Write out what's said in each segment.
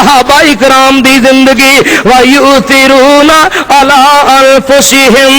صحابہ اکرام دی زندگی وَيُؤْثِرُونَ عَلَىٰ أَنفُسِهِمْ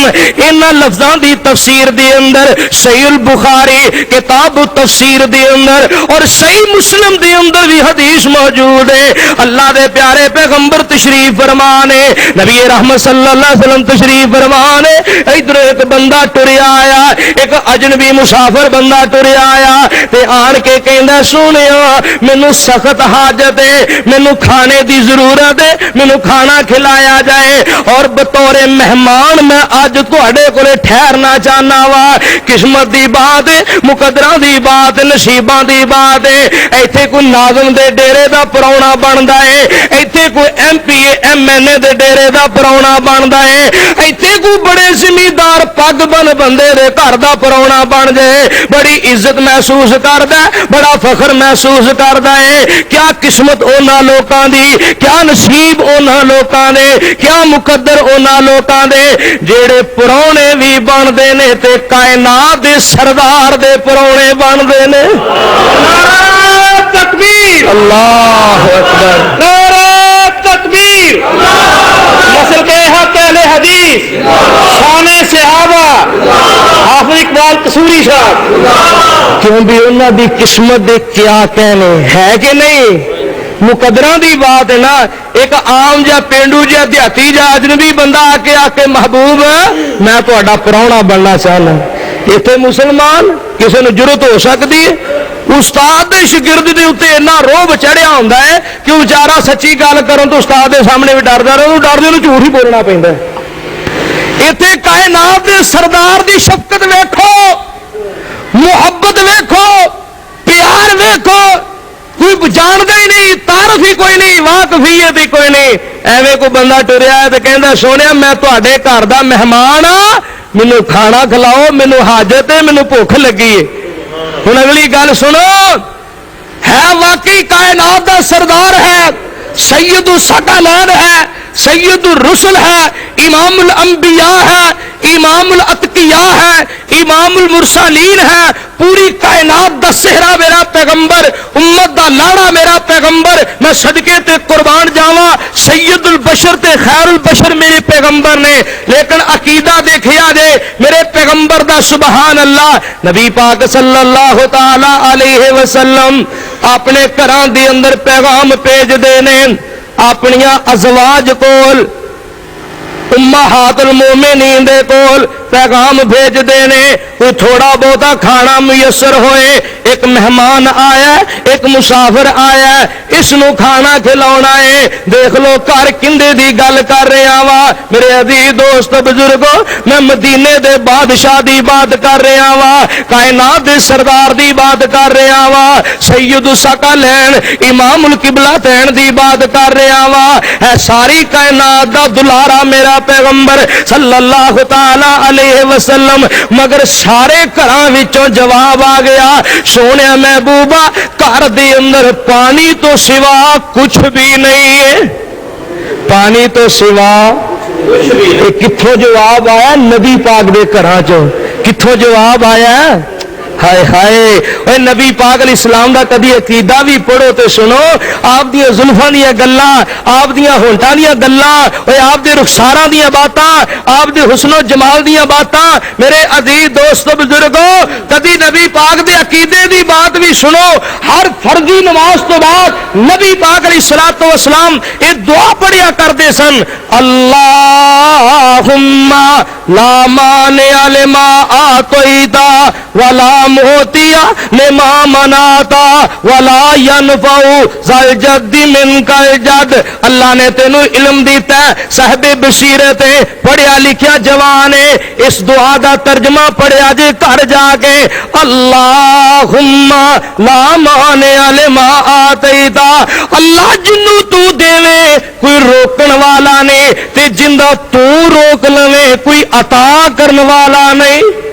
ان لفظاں دی تفسیر دے اندر صحیح البخاری کتاب التفسیر دے اندر اور صحیح مسلم دے اندر بھی حدیث موجود ہے. اللہ دے پیارے پیغمبر تشریف فرمانے نبی رحمت صلی اللہ علیہ وسلم تشریف فرمانے ادھر ایک بندہ ٹریا آیا ایک اجنبی مسافر بندہ ٹریا آیا تے آن کے کہندا سونیا مینوں سخت حاجت ہے مینوں کھانے دی ضرورت ہے مینوں کھانا کھلایا جائے اور بطور مہمان میں اج تواڈے کولے ٹھہرنا چاہنا وا. قسمت دی بات ہے مقدراں دی بات نصیباں دی بات ہے. ایتھے کوئی ناظم دے ڈیرے دا پراونا بندا ہے ایتھے کوئی M P A M N A دے ڈیرے دا پراونا بندا ہے ایتھے کوئی بڑے زمیندار پگ بن بندے دے گھر دا پراونا بن جائے بڑی عزت محسوس کردا ہے بڑا فخر محسوس کردا ہے. کیا قسمت انہاں لوکاں دی کیا نصیب انہاں لوکاں دے کیا مقدر انہاں لوکاں دے جڑے پراونے بھی بندے نے تے کائنات دے سردار دے پراونے بندے نے. نعرہ تکبیر اللہ اکبر نعرہ تکبیر نسل کے حق اہل حدیث شان صحابہ حافظ اقبال قصوری صاحب کیوں بھی انہاں دی قسمت دے کیا کہنے ہے کہ نہیں. مقدراں دی بات ہے نا. ایک عام جا پینڈو جا دیہاتی جا اجنبی بندہ آ کے محبوب میں تہاڈا پراونا بننا چاہنا. اتنے مسلمان کسی نے ضرورت ہو سکتی ہے. استاد دے شگرد دے اوتے اتنا روب چڑھیا ہوندا ہے کہ بیچارہ سچی گل کرن تو استاد دے سامنے بھی ڈردا رہے ڈردے نوں جھوٹ ہی بولنا پیندا ہے. اتنے کائنات دے سردار دی شفقت ویکھو محبت ویکھو پیار ویکھو. کوئی جاندا ہی نہیں تعارف ہی کوئی نہیں واقفیت ہی کوئی نہیں. ایویں کوئی بندہ ٹریا ہے تے کہندا سونیا میں تہاڈے گھر دا مہمان ہاں مینوں کھانا کھلاؤ مینوں حاجت ہے مینوں بھوک لگی ہے. ہن اگلی گل سنو ہے واقعی کائنات دا سردار ہے سید الثقلین ہے سید الرسل ہے امام الانبیاء ہے امام الاتقیاء ہے امام المرسلین ہے. پوری کائنات دا سہرا میرا پیغمبر امت دا لاڑا میرا پیغمبر میں صدقے تے قربان جاواں سید البشر تے خیر البشر میرے پیغمبر نے. لیکن عقیدہ دیکھیا جے میرے پیغمبر دا سبحان اللہ نبی پاک صلی اللہ تعالی علیہ وسلم اپنے گھراں دے اندر پیغام بھیج دے نے اپنیاں ازواج کول امہات المومنین دے کول پیغام بھیج دینے وہ تھوڑا بہتا کھانا میسر ہوئے ایک مہمان آیا ایک مسافر آیا اس نو کھانا کھلاونا ہے. دیکھ لو گھر کندے دی گل کر رہا وا میرے عزیز دوست بزرگو میں مدینے دے بادشاہ دی بات کر رہا وا کائنات دے سردار دی بات کر رہا وا سید الثقلین امام القبلتین دی بات کر رہا وا. ہے ساری کائنات دا دلارا میرا پیغمبر صلی اللہ تعالی علیہ وسلم مگر سارے گھراں وچوں جواب آ گیا سونے محبوبہ گھر دے اندر پانی تو سوا کچھ بھی نہیں ہے. پانی تو سوا کچھ بھی نہیں. کتھوں جواب آیا نبی پاک دے گھراں چوں کتھوں جواب آیا ہائے ہائے اے نبی پاک علیہ السلام دا کدی عقیدہ بھی پڑھو تے سنو آپ دی زلفاں دیاں گلاں آپ دیاں ہونٹاں دیاں گلاں اے آپ دے رخساراں دیاں باتاں آپ دے حسن و جمال دیاں باتاں میرے عزیز دوست بزرگو کدی نبی پاک دے عقیدے دی بات بھی سنو. ہر فرضی نماز تو بعد نبی پاک علیہ الصلوۃ والسلام اے دعا پڑھیا کردے سن اللہم لا مانع لما اعطیت ولا موتیا لما مناتا ولا ينفع ذل جد منک الجد. اللہ نے تینوں علم دیتا ہے صاحب بصیرت ہے پڑھیا لکھیا جوان ہے. اس دعا دا ترجمہ پڑھیا جے گھر جا کے اللہم لا مانع لما اعطیت اللہ جنوں تو دیوے کوئی روکن والا نہیں تے جندا تو روک لوے کوئی عطا کرن والا نہیں.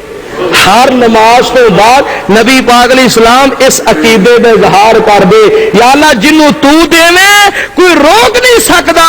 ہر نماز تو بعد نبی پاک علیہ السلام اس عقیدے کا اظہار کر دے یا اللہ جنوں تو دیوے کوئی روک نہیں سکتا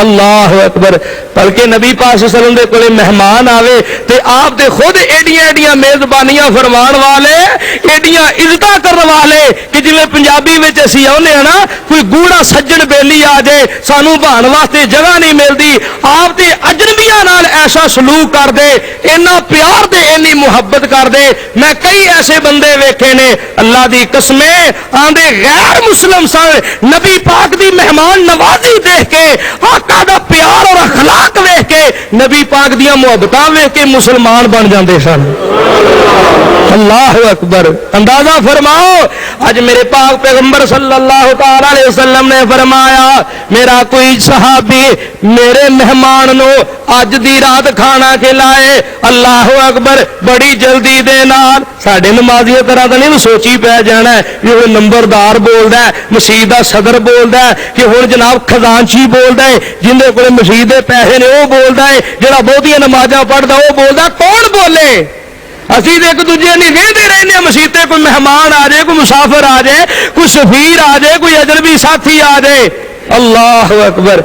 اللہ اکبر. بلکہ نبی پاک صلی اللہ علیہ وسلم دے کولے مہمان آوے تے آپ دے خود ایڈیاں ایڈیاں میزبانیاں فرمان والے, ایڈیاں عزتاں کرن والے کہ جویں پنجابی وچ اسی آونے ہاں نا, کوئی گوڑا سجن بیلی آ جائے سانو بہان واسطے جگہ نہیں ملتی, آپ تے اجنبیاں نال ایسا سلوک کر دے, اینا پیار دے, اینی محبت کر دے. میں کئی ایسے بندے ویکھے نے اللہ دی قسمیں آندے غیر مسلم سن, نبی پاک دی مہمان نوازی دیکھ کے, آقا دا پیار اور اخلاق ویکھ کے, نبی پاک دیاں محبتاں ویکھ کے مسلمان بن جاندے سن. اللہ اکبر. اندازہ فرماؤ اج میرے پاک پیغمبر صلی اللہ تعالی علیہ وسلم نے فرمایا میرا کوئی صحابی میرے مہمان نو اج دی رات کھانا کھلائے, اللہ اکبر, بڑی جلدی دے نال. ساڈے نمازی طرح تو نہیں سوچی پی جانا ہے کہ وہ نمبردار بولدا ہے, مسجد دا صدر بولدا ہے, کہ ہن جناب خزانچی بولدا ہے, جن دے کول مسجد دے پیسے نے وہ بولدا ہے, جڑا بہتیاں نمازاں پڑھدا وہ بولدا. کون بولے؟ اسی ایک دوجے نہیں ویندے رہنے مسیطے. کوئی مہمان آ جائے, کوئی مسافر آ جائے, کوئی سفیر آ جائے, کوئی اجنبی ساتھی آ جائے. اللہ اکبر.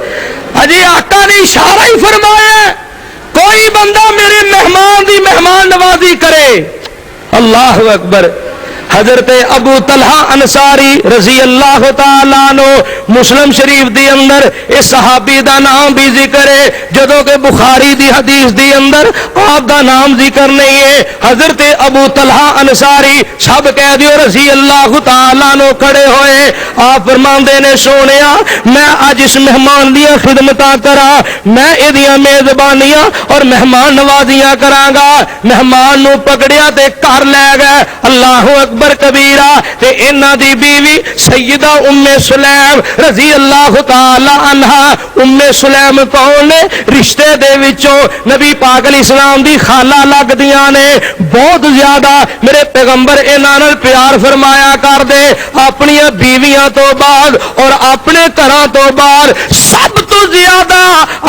اجے آقا نے اشارہ ہی فرمایا کوئی بندہ میرے مہمان دی مہمان نوازی کرے. اللہ اکبر. حضرت ابو طلحہ انصاری رضی اللہ تعالیٰ عنہ, مسلم شریف دی اندر اس صحابی دا نام بھی ذکر ہے, جدوں کہ بخاری دی حدیث دی اندر آپ دا نام ذکر نہیں ہے. حضرت ابو طلحہ انصاری سب کہہ دیو رضی اللہ تعالیٰ عنہ کھڑے ہوئے. آپ فرماندے نے سونیا میں اج اس مہمان دیاں خدمتاں کراں, میں ایدیاں میزبانیاں اور مہمان نوازیاں کراں گا. مہمان نو پکڑیا تے گھر لے گئے. اللہ اکبر کبیرہ. تے انہاں دی بیوی سیدہ ام سلیم رضی اللہ تعالی عنہا. ام سلیم کون نے؟ رشتے دے وچوں نبی پاک علیہ السلام دی خالہ لگدیاں نے. بہت زیادہ میرے پیغمبر انہاں نال پیار فرمایا کر دے. اپنی بیویاں تو بعد اور اپنے گھراں تو بعد سب تو زیادہ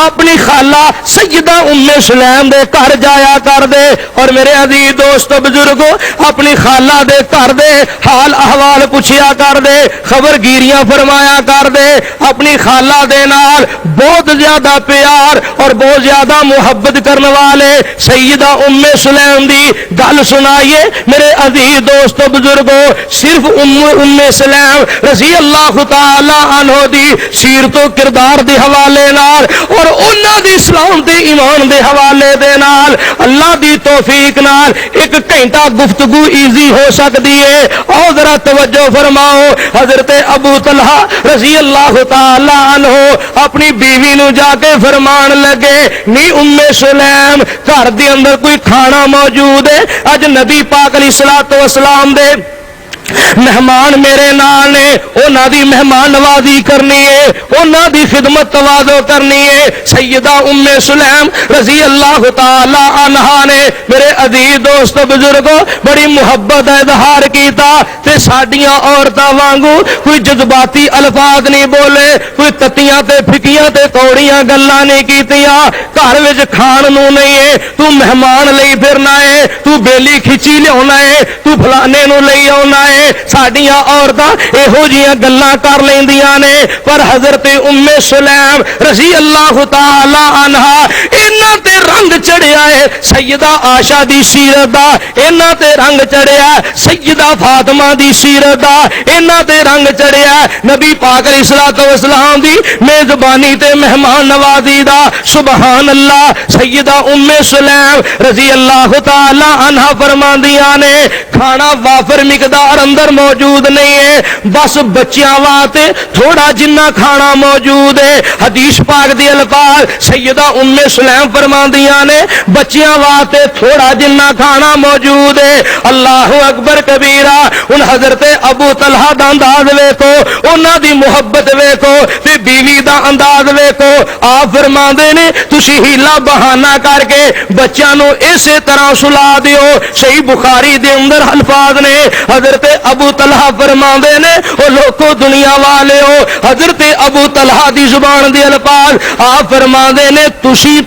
اپنی خالہ سیدہ ام سلیم دے گھر جایا کر دے. اور میرے عزیز دوستو بزرگو, اپنی خالہ دے گھر دے حال احوال پوچھیا کر دے, خبر گیریاں فرمایا کر دے. اپنی خالہ دے نال بہت زیادہ پیار اور بہت زیادہ محبت کرنے والے سیدہ ام سلیم دی گل سنائیے میرے عزیز دوستو بزرگو. صرف ام سلیم رضی اللہ تعالی عنہ دی سیرت و کردار دے حوالے نال اور انہاں دی اسلام دے ایمان دے حوالے دے نال اللہ دی توفیق نال ایک گھنٹہ گفتگو ایزی ہو سکتی ہے. اور ذرا توجہ فرماؤ, حضرت ابو طلحہ رضی اللہ تعالی عنہ اپنی بیوی نو جا کے فرمان لگے نی ام سلیم گھر دے اندر کوئی کھانا موجود ہے؟ اج نبی پاک علیہ الصلوۃ والسلام دے مہمان میرے نال نے, انہاں دی مہمان نوازی کرنی ہے, انہاں دی خدمت توازو کرنی ہے. سیدہ ام سلیم رضی اللہ تعالی عنہا نے میرے عزیز دوست بزرگو بڑی محبت کا اظہار کیتا. تے ساڈیاں عورتاں وانگو کوئی جذباتی الفاظ نہیں بولے, کوئی تتیاں تے پھکیاں تے کوڑیاں گلاں نہیں کیتیاں. گھر وچ کھان نو نہیں ہے, تو مہمان لئی پھرنا ہے, تو بیلی کھچی لیاونا ہے, تو فلانے نو لئی آونا ہے. ساڈیاں عورتاں ایہو جیاں گلاں کر لیندیاں نے. پر حضرت ام سلیم رضی اللہ تعالی عنہا انہاں تے رنگ چڑھیا ہے سیدہ عائشہ دی سیرت دا, انہاں تے رنگ چڑھیا ہے سیدہ فاطمہ دی سیرت دا, انہاں تے رنگ چڑھیا ہے نبی پاک علیہ الصلوۃ والسلام دی میزبانی تے مہمان نوازی دا. سبحان اللہ. سیدہ ام سلیم رضی اللہ تعالی عنہا فرماندیاں نے کھانا وافر مقدار اندر موجود نہیں ہے, بس بچیاں واسطے تھوڑا جنہ کھانا موجود ہے. حدیث پاک دی الفاظ سیدہ ام سلیم فرماندیاں نے بچیاں واسطے تھوڑا جنہ کھانا موجود ہے. اللہ اکبر کبیرہ. ان حضرت ابو طلحہ دا انداز ویکھو, انہاں دی محبت ویکھو تے بیوی دا انداز ویکھو. آپ فرماندے نے تسی ہیلا بہانہ کر کے بچیاں نو اسی طرح سلا دیو. صحیح بخاری دے اندر الفاظ نے حضرت ابو طلحہ فرماندے نے او لوکو دنیا والے ہو حضرت ابو طلحہ دی زبان دے الفاظ آپ فرماندے نے تسی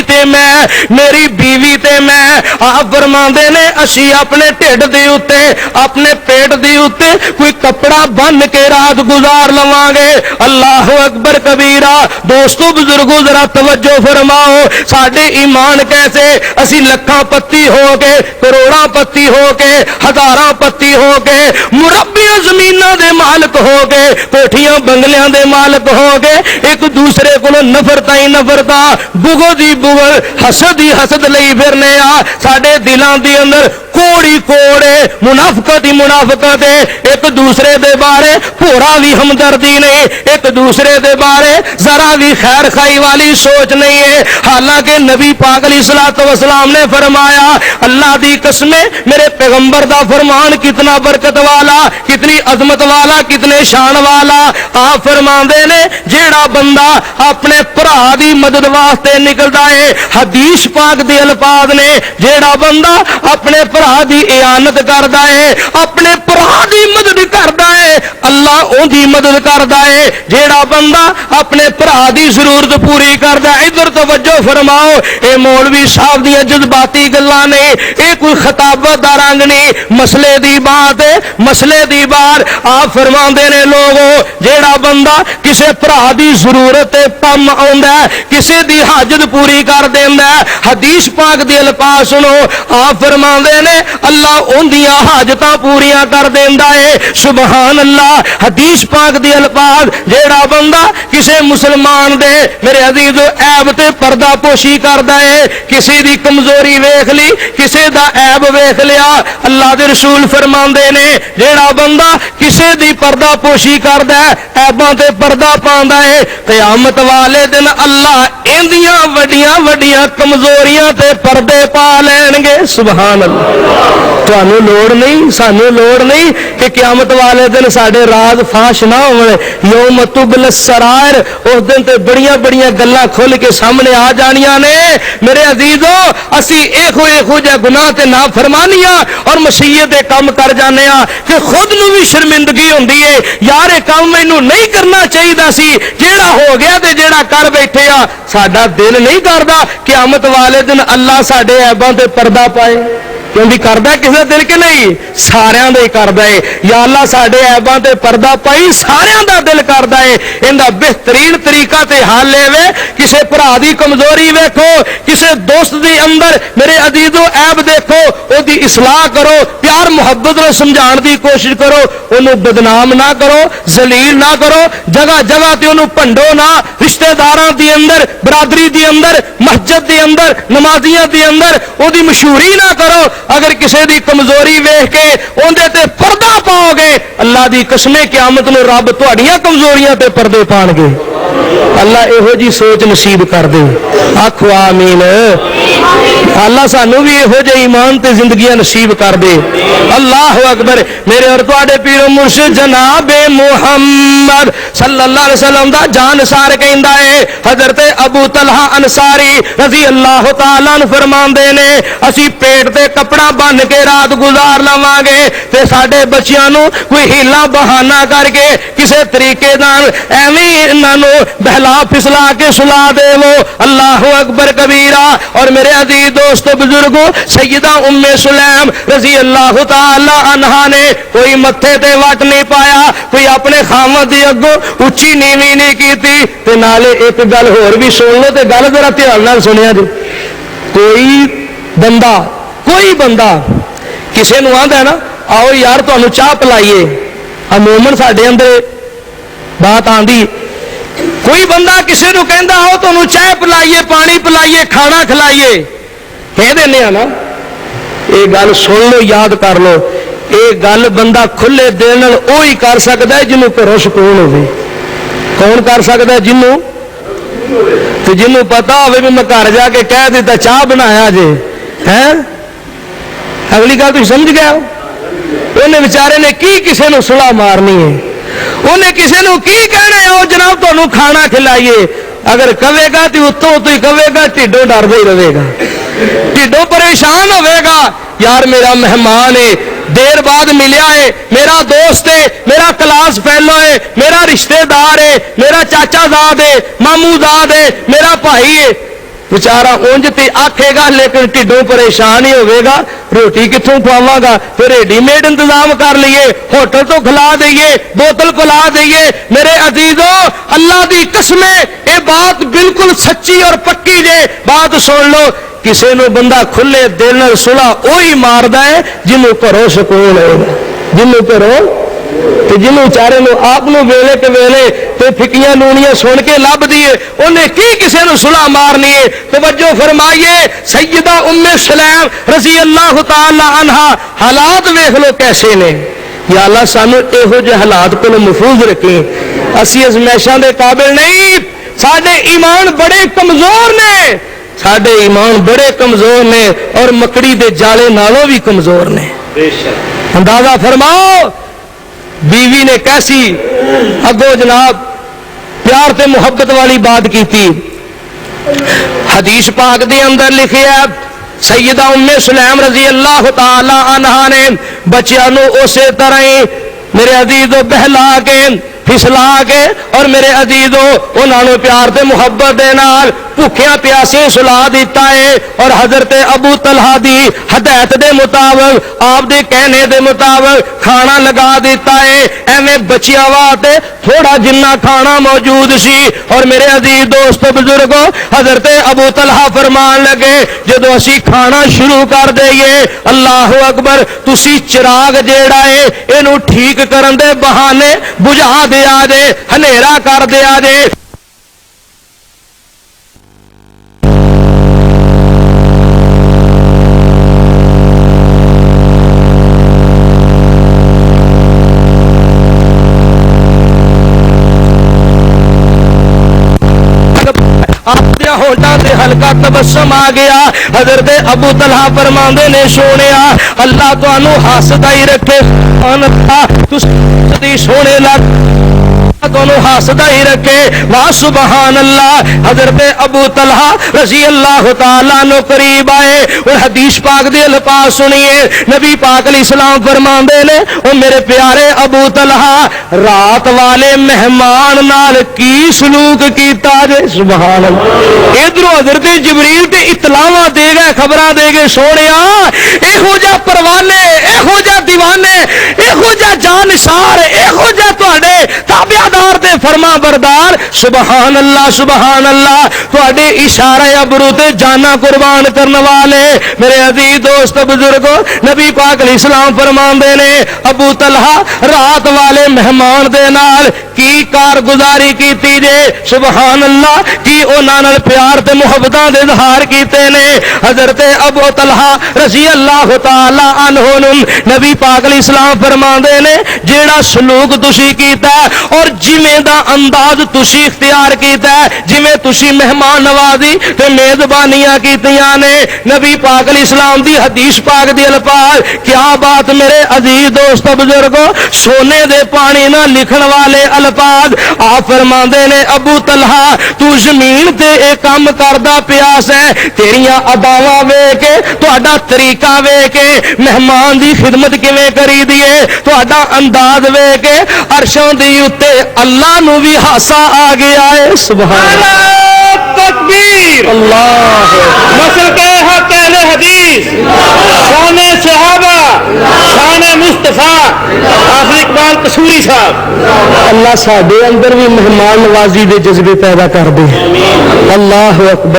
تے میں میری بیوی تے میں آپ فرماندے نے اسی اپنے ٹھڈ دے اوتے اپنے پیٹ دے اوتے کوئی کپڑا بن کے رات گزار لواں گے اللہ اکبر کبیرہ دوستو بزرگو ذرا توجہ فرماؤ ساڈے ایمان کیسے اسی لکھاں پتی ہو کے کروڑاں پتی ہو کے ہزاراں پتی ہو کے مربیاں زمیناں دے مالک ہو کے کوٹھیاں بنگلیاں دے مالک ہو کے ایک دوسرے کو نفرتا ہی نفرتا بغض ہی بغض حسد ہی حسد لئی پھرنے آ ساڈے دلاں دے اندر کوڑی کوڑے منافقت ہی منافقت ہے ایک دوسرے دے بارے پورا بھی ہمدردی نہیں ایک دوسرے دے بارے ذرا بھی خیر خائی والی سوچ نہیں ہے حالانکہ نبی پاک علیہ الصلوۃ والسلام نے فرمایا اللہ دی قسمیں میرے پیغمبر دا فرمان کتنا برکت والا کتنی عظمت والا کتنے شان والا آپ فرماندے نے جیڑا بندہ اپنے بھرا دی مدد واسطے نکلدا ہے حدیث پاک دے الفاظ نے جیڑا بندہ اپنے بھرا دی اعانت کردا ہے اپنے بھرا دی مدد کردا ہے اللہ اون دی مدد کردا ہے جیڑا بندہ اپنے بھرا دی ضرورت پوری کردا ہے ادھر توجہ فرماؤ اے مولوی صاحب دی جذباتی گلاں نے اے کوئی خطابت دا رنگ نہیں مسئلے دی بات ہے مسئلے دی بات آپ فرماندے نے لوگو جیڑا بندہ کسے بھرا دی ضرورت کم آوندا ہے کسے دی حاجت پوری کر دیندا ہے حدیث پاک دی الفاظ سنو آپ فرماندے نے اللہ اون دیاں حاجتاں پوریاں کر دیندا ہے سبحان اللہ حدیث پاک دی الفاظ جیڑا بندہ کسے مسلمان دے میرے عزیز عیب تے پردہ پوشی کردا ہے کسی دی کمزوری ویکھ لی کسے دا عیب ویکھ لیا اللہ دے رسول فرماندے نے جیڑا بندہ کسے دی پردہ پوشی کردا ہے عیباں تے پردہ پاندا ہے قیامت والے دن اللہ ایندیاں وڈیاں وڈیاں کمزوریاں تے پردے پا لین گے سبحان اللہ تانوں لوڑ نہیں سانوں لوڑ نہیں کہ قیامت والے دن ساڈے راز فاش نہ ہون یوم تبل السرائر اس دن تے بڑیاں بڑیاں گلاں کھل کے سامنے آ جانیاں نے میرے عزیزو اسی ایہو جے گناہ تے نافرمانیاں اور مشیت دے کام کر جانے ہاں کہ خود نو بھی شرمندگی ہوندی ہے یار اے کام مینوں نہیں کرنا چاہیدا سی جیڑا ہو گیا تے جیڑا کر بیٹھے آ ساڈا دل نہیں کردا قیامت والے دن اللہ ساڈے عیباں تے پردہ پائے کیونکہ کردا کسے دل کے نہیں ساریاں دا ہی کردا ہے یا اللہ ساڈے عیباں تے پردہ پائی ساریاں دا دل کردا ہے ایندا بہترین طریقہ تے حل لے وے کسے بھرا دی کمزوری ویکھو کسے دوست دی اندر میرے عزیزو عیب دیکھو او دی اصلاح کرو پیار محبت نال سمجھان دی کوشش کرو اونوں بدنام نہ کرو ذلیل نہ کرو جگہ جگہ تے اونوں پنڈو نہ رشتہ داراں دی اندر برادری دی اندر مسجد دی اندر نمازیاں دی اندر او دی مشہوری نہ کرو اگر کسی دی کمزوری ویکھ کے اوندے تے پردہ پاؤ گے اللہ دی قسمیں قیامت نو رب تہاڈیاں کمزوریاں تے پردے پان گے اللہ یہو جی سوچ نصیب کر دے آکھو آمین اللہ سانو بھی یہو جے ایمان تے زندگیاں نصیب کر دے اللہ اکبر میرے اور تواڈے پیر و مرشد جناب محمد صلی اللہ علیہ وسلم دا جان سار کہندا ہے حضرت ابو طلحہ انصاری رضی اللہ تعالیٰ عنہ فرماندے نے اسی پیٹ تے کپڑا بن کے رات گزار لواں گے تے ساڈے بچیاں نو کوئی ہیلا بہانہ کر کے کسے طریقے نال ایویں انہاں نو بہلا پھسلا کے سلا دے وہ اللہ اکبر کبیرہ اور میرے عزیز دوستو بزرگوں سیدہ ام سلیم رضی اللہ تعالی عنہا نے کوئی متھے تے وٹ نہیں پایا کوئی اپنے خاوند دی اگوں اچھی نیوی نہیں کیتی تے نالے ایک گل ہور بھی سن لو تے گل ذرا دھیان نال سنیا جی کوئی بندہ کسے نو آندا ہے نا آؤ یار تانوں چاہ پلائیے عموماً ساڈے اندر بات آندی کوئی بندہ کسے نو کہندا آؤ تانوں چائے پلائیے پانی پلائیے کھانا کھلائیے کہہ دینے ہاں نا یہ گل سن لو یاد کر لو یہ گل بندہ کھلے دل نال وہی کر سکتا ہے جنوں گھروں سکون ہوے کون کر سکتا ہے جنوں پتا ہوے بھی میں گھر جا کے کہہ دیتا چاہ بنایا جے ہیں اگلی گل تسی سمجھ گیا انہیں بیچارے نے کی کسے نو صلاح مارنی ہے انہیں کسے نو کی کہنا ہے جناب تانوں کھانا کھلائیے اگر کہے گا تو اتوں تو ہی کہے گا ٹھڈوں ڈردا ہی رہے گا ٹھڈوں پریشان ہوے گا یار میرا مہمان ہے دیر بعد ملیا ہے، میرا دوست ہے، میرا کلاس فیلو ہے، میرا رشتہ دار ہے، میرا چاچا زاد ہے، مامو زاد ہے، میرا بھائی ہے، بچارا اونج تے آکھے گا لیکن ٹھڈوں پریشان ہی ہوئے گا، روٹی کتوں کھواواں گا، پھر ریڈی میڈ انتظام کر لیے، ہوٹل تو کھلا دئیے، بوتل پلا دئیے۔ میرے عزیزو اللہ دی قسمیں یہ بات بالکل سچی اور پکی جے، بات سن لو، کسے نو بندہ کھلے دل نال صلح وہی ماردا ہے جنوں گھروں سکون ہے، جنوں گھروں تے جنوں چارے نو آپ نو ویلے کے ویلے تے پھکیاں لونیاں سن کے لب دیے، انہیں کی کسے نو صلح مارنی ہے۔ توجہ فرمائیے، سیدہ ام سلیم رضی اللہ تعالی عنہا حالات ویکھ لو کیسے نے۔ یا اللہ سانو یہو جہے حالات کو محفوظ رکھیں، اسی ازمائشاں دے قابل نہیں، ساڈے ایمان بڑے کمزور نے، ساڈے ایمان بڑے کمزور نے اور مکڑی دے جالے نالوں بھی کمزور نے۔ اندازہ فرماؤ بیوی نے کیسی اگو جناب پیار تے محبت والی بات کی تھی۔ حدیث پاک دے اندر لکھیا ہے سیدہ ام سلیم رضی اللہ تعالی عنہا نے بچیاں نو اسی طرح ہی میرے عزیزو بہلا کے پھسلا کے اور میرے عزیزو انہاں نو پیار تے محبت دے نال بھوکیاں پیاسے سلا دیتا ہے، اور حضرت ابو طلحہ دی ہدایت دے مطابق آپ دے کہنے دے مطابق کھانا لگا دیتا ہے، ایویں بچیاں واسطے تھوڑا جنہ کھانا موجود سی۔ اور میرے عزیز دوستو بزرگو حضرت ابو طلحہ فرمان لگے جدو اسی کھانا شروع کر دئیے اللہ اکبر تسی چراغ جیڑا ہے اینو ٹھیک کرن دے بہانے بجھا دیا جے، ہنیرا کر دیا جے۔ ہلکا تبسم آ گیا۔ حضرت ابو طلحہ فرماندے نے سونیا اللہ تانوں ہسدا ہی رکھے، تسی سونے لگ دونوں ہسدا ہی رکھے، واہ سبحان اللہ۔ حضرت ابو طلحہ رضی اللہ تعالیٰ عنہ قریب آئے اور حدیث پاک دے الفاظ سنیے، نبی پاک علیہ السلام فرماندے نے او میرے پیارے ابو طلحہ رات والے مہمان نال کی سلوک کیتا جے، سبحان اللہ۔ ادھروں حضرت جبریل تے اطلاعاں دے گئے، خبراں دے گئے سونیا ایہو جا پروانے، ایہو جا دیوانے، ایہو جا جانثار، ایہو جا تواڈے تابعدار تے فرما بردار، سبحان اللہ سبحان اللہ، تواڈے اشارہ ابرو تے جانا قربان کرن والے۔ میرے عزیز دوست بزرگو نبی پاک علیہ السلام فرماندے نے ابو طلحہ رات والے مہمان دے نال کی کارگزاری کیتی جے، سبحان اللہ، کی انہاں نال پیار تے محبتاں دے اظہار کیتے نے۔ حضرت ابو طلحہ رضی اللہ تعالی عنہ نبی پاک علیہ السلام فرماندے نے جیڑا سلوک تسی کیتا اور جویں دا انداز تسی اختیار کیتا ہے، جویں تسی مہمان نوازی تے میزبانیاں کیتیاں نے، نبی پاک علیہ السلام دی حدیث پاک دی الفاظ کیا بات میرے عزیز دوست بزرگو، سونے دے پانی نہ لکھن والے الفاظ آپ فرماندے نے ابو طلحہ تو زمین تے اے کام کردا پیاس ہے، تیریاں اداواں ویکھ کے تہاڈا طریقہ ویکھ کے مہمان دی خدمت کیویں کری دیے، تہاڈا انداز ویکھ کے عرشاں دی اتے اللہ نو بھی ہاسا آ گیا ہے، سبحان اللہ تکبیر اللہ۔ نسل کے حق اہل حدیث، شان صحابہ، شان مصطفیٰ، حافظ اقبال قصوری صاحب، اللہ ساڈے اندر بھی مہمان نوازی دے جذبے پیدا کر دے، اللہ اکبر۔